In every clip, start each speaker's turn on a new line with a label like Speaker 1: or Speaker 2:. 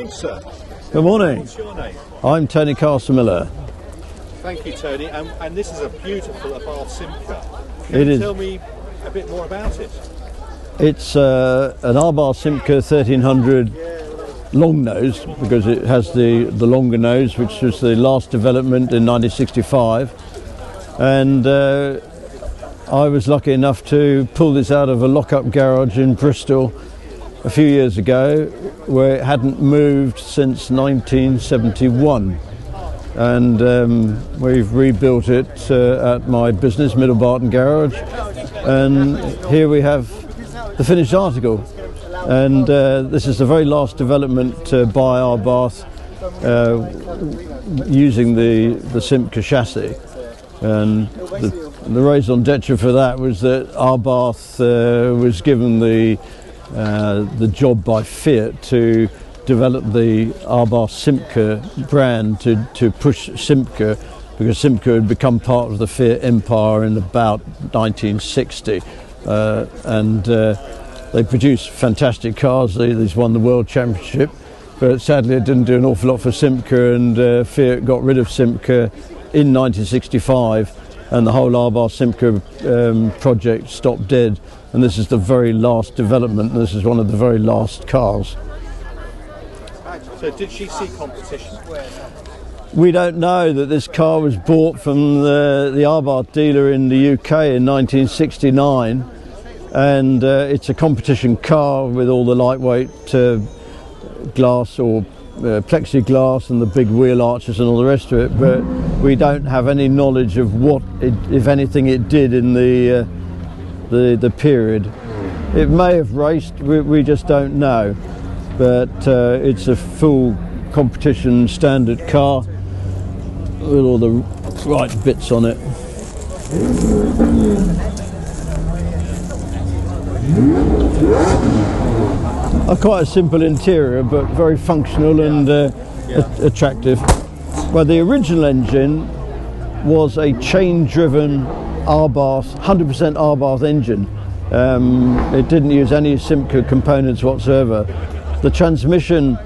Speaker 1: morning, sir.
Speaker 2: Good morning.
Speaker 1: What's your name?
Speaker 2: I'm Tony Castle-Miller.
Speaker 1: Thank you, Tony. And this is a beautiful Abarth Simca. Can
Speaker 2: It
Speaker 1: you
Speaker 2: is.
Speaker 1: tell me a bit more about it?
Speaker 2: It's an Abarth Simca 1300 Longnose, because it has the longer nose, which was the last development in 1965. And I was lucky enough to pull this out of a lock-up garage in Bristol a few years ago, where it hadn't moved since 1971. And we've rebuilt it at my business, Middle Barton Garage, and here we have the finished article. And this is the very last development by Abarth using the Simca chassis. And the raison d'etre for that was that Abarth was given the job by Fiat to develop the Abarth Simca brand to push Simca, because Simca had become part of the Fiat empire in about 1960, and they produced fantastic cars. These won the World Championship, but sadly it didn't do an awful lot for Simca, and Fiat got rid of Simca in 1965, and the whole Abarth Simca project stopped dead. And this is the very last development. This is one of the very last cars.
Speaker 1: So did she see competition?
Speaker 2: We don't know. That this car was bought from the Abarth dealer in the UK in 1969, and it's a competition car with all the lightweight glass or plexiglass and the big wheel arches and all the rest of it, but we don't have any knowledge of what, if anything, it did in the period. It may have raced, we just don't know, but it's a full competition standard car with all the right bits on it. Quite a simple interior, but very functional and attractive. Well, the original engine was a chain-driven Abarth, 100% Abarth engine. It didn't use any Simca components whatsoever. The transmission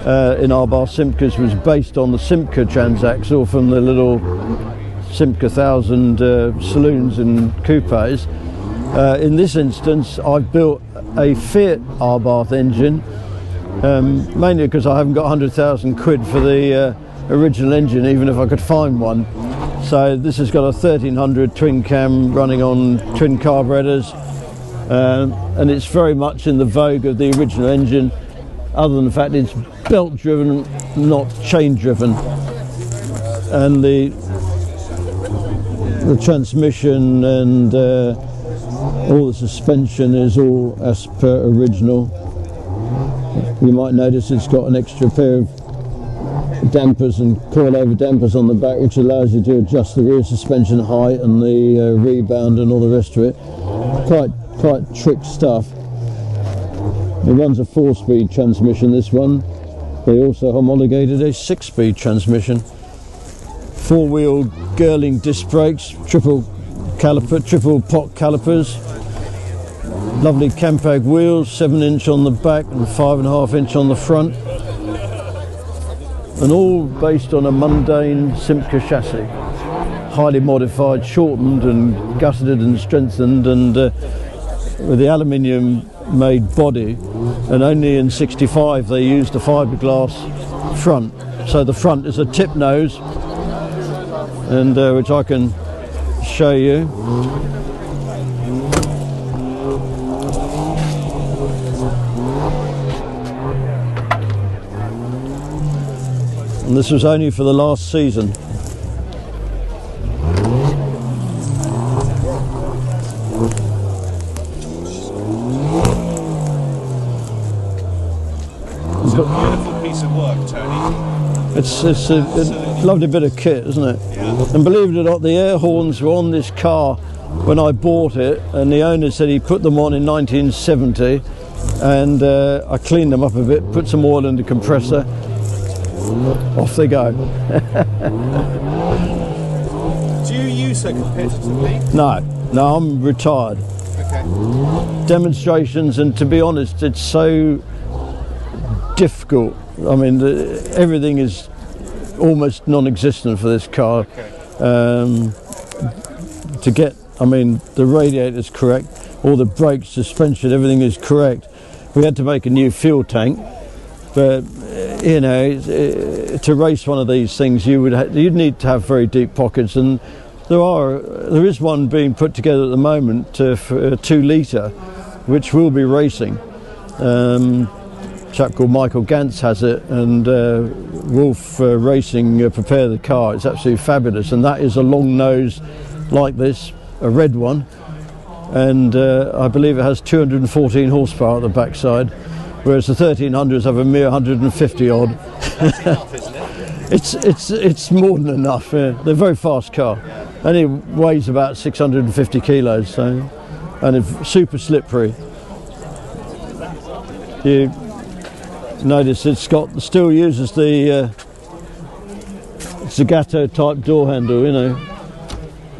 Speaker 2: in Abarth Simcas was based on the Simca transaxle from the little Simca 1000 saloons and coupes. In this instance, I've built a Fiat Abarth engine, mainly because I haven't got 100,000 quid for the original engine, even if I could find one. So this has got a 1300 twin cam running on twin carburetors, and it's very much in the vogue of the original engine, other than the fact it's belt driven, not chain driven. And the transmission and all the suspension is all as per original. You might notice it's got an extra pair of dampers and coilover dampers on the back, which allows you to adjust the rear suspension height and the rebound and all the rest of it. Quite trick stuff. It runs a 4-speed transmission, this one. They also homologated a 6-speed transmission. 4-wheel Girling disc brakes, triple pot calipers. Lovely Campag wheels, 7-inch on the back and 5.5-inch on the front. And all based on a mundane Simca chassis, highly modified, shortened and gutted and strengthened, and with the aluminium made body, and only in 65 they used a fiberglass front. So the front is a tip nose, and which I can show you. And this was only for the last season.
Speaker 1: It's a beautiful piece of work, Tony.
Speaker 2: It's a lovely bit of kit, isn't it? Yeah. And believe it or not, the air horns were on this car when I bought it, and the owner said he put them on in 1970, and I cleaned them up a bit, put some oil in the compressor, off they go.
Speaker 1: Do you use her competitively?
Speaker 2: No, I'm retired.
Speaker 1: Okay.
Speaker 2: Demonstrations, and to be honest, it's so difficult. I mean, everything is almost non-existent for this car. To get, I mean, the radiator's correct, all the brakes, suspension, everything is correct. We had to make a new fuel tank, but you know, to race one of these things, you'd need to have very deep pockets, and there is one being put together at the moment for a 2 litre, which will be racing. A chap called Michael Gantz has it, and Wolf Racing prepare the car. It's absolutely fabulous, and that is a Longnose like this, a red one, and I believe it has 214 horsepower at the backside, whereas the 1300s have a mere 150 odd.
Speaker 1: That's enough, isn't it?
Speaker 2: It's more than enough. Yeah. They're a very fast car, and it weighs about 650 kilos, so, and it's super slippery. You notice it still uses the Zagato type door handle, you know,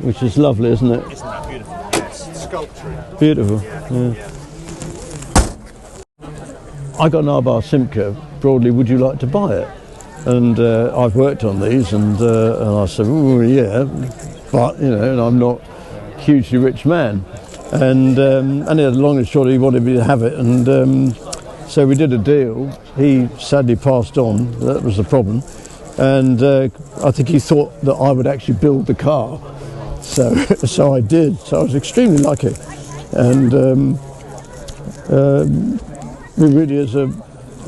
Speaker 2: which is lovely, isn't it?
Speaker 1: Isn't that beautiful? Yes, sculpturing.
Speaker 2: Beautiful. Yeah. I got an Abarth Simca. Broadly, would you like to buy it? And I've worked on these, and I said, oh yeah, but you know, I'm not a hugely rich man. And long and short, he wanted me to have it, and so we did a deal. He sadly passed on. That was the problem, and I think he thought that I would actually build the car. So I did. So I was extremely lucky, and it really is a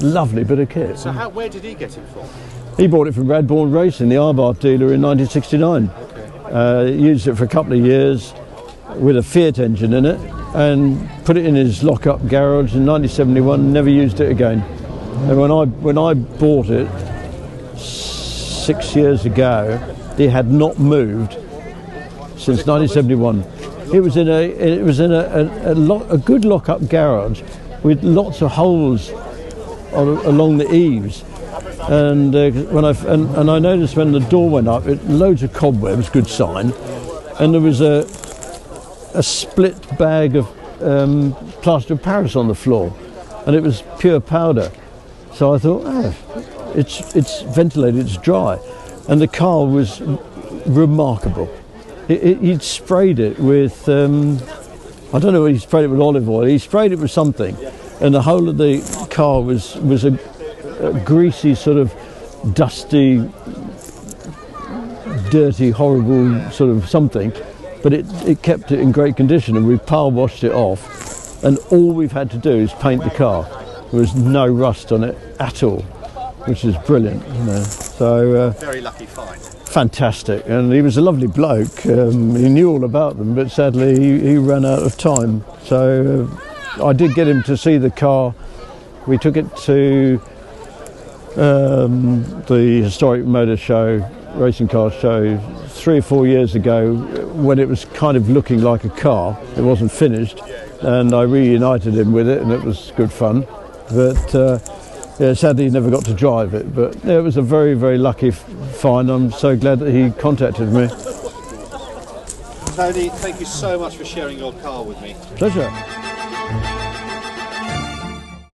Speaker 2: lovely bit of kit.
Speaker 1: So where did he get it from?
Speaker 2: He bought it from Radbourne Racing, the Abarth dealer, in 1969. Okay. Used it for a couple of years with a Fiat engine in it, and put it in his lock-up garage in 1971. Never used it again. And when I bought it 6 years ago, it had not moved since 1971. It was in a good lock-up garage with lots of holes along the eaves, and when I noticed when the door went up, loads of cobwebs, good sign, and there was a split bag of plaster of Paris on the floor, and it was pure powder. So I thought, it's ventilated, it's dry, and the car was remarkable. He'd sprayed it with, I don't know whether he sprayed it with olive oil, he sprayed it with something, and the whole of the car was a greasy, sort of dusty, dirty, horrible sort of something, but it kept it in great condition, and we power washed it off, and all we've had to do is paint the car. There was no rust on it at all, which is brilliant, you know. So
Speaker 1: very lucky find.
Speaker 2: Fantastic, and he was a lovely bloke. He knew all about them, but sadly he ran out of time. So I did get him to see the car. We took it to the historic motor show, racing car show, 3 or 4 years ago, when it was kind of looking like a car. It wasn't finished, and I reunited him with it, and it was good fun. But yeah, sadly he never got to drive it, but yeah, it was a very, very lucky find. I'm so glad that he contacted me.
Speaker 1: Tony, thank you so much for sharing your car with me.
Speaker 2: Pleasure.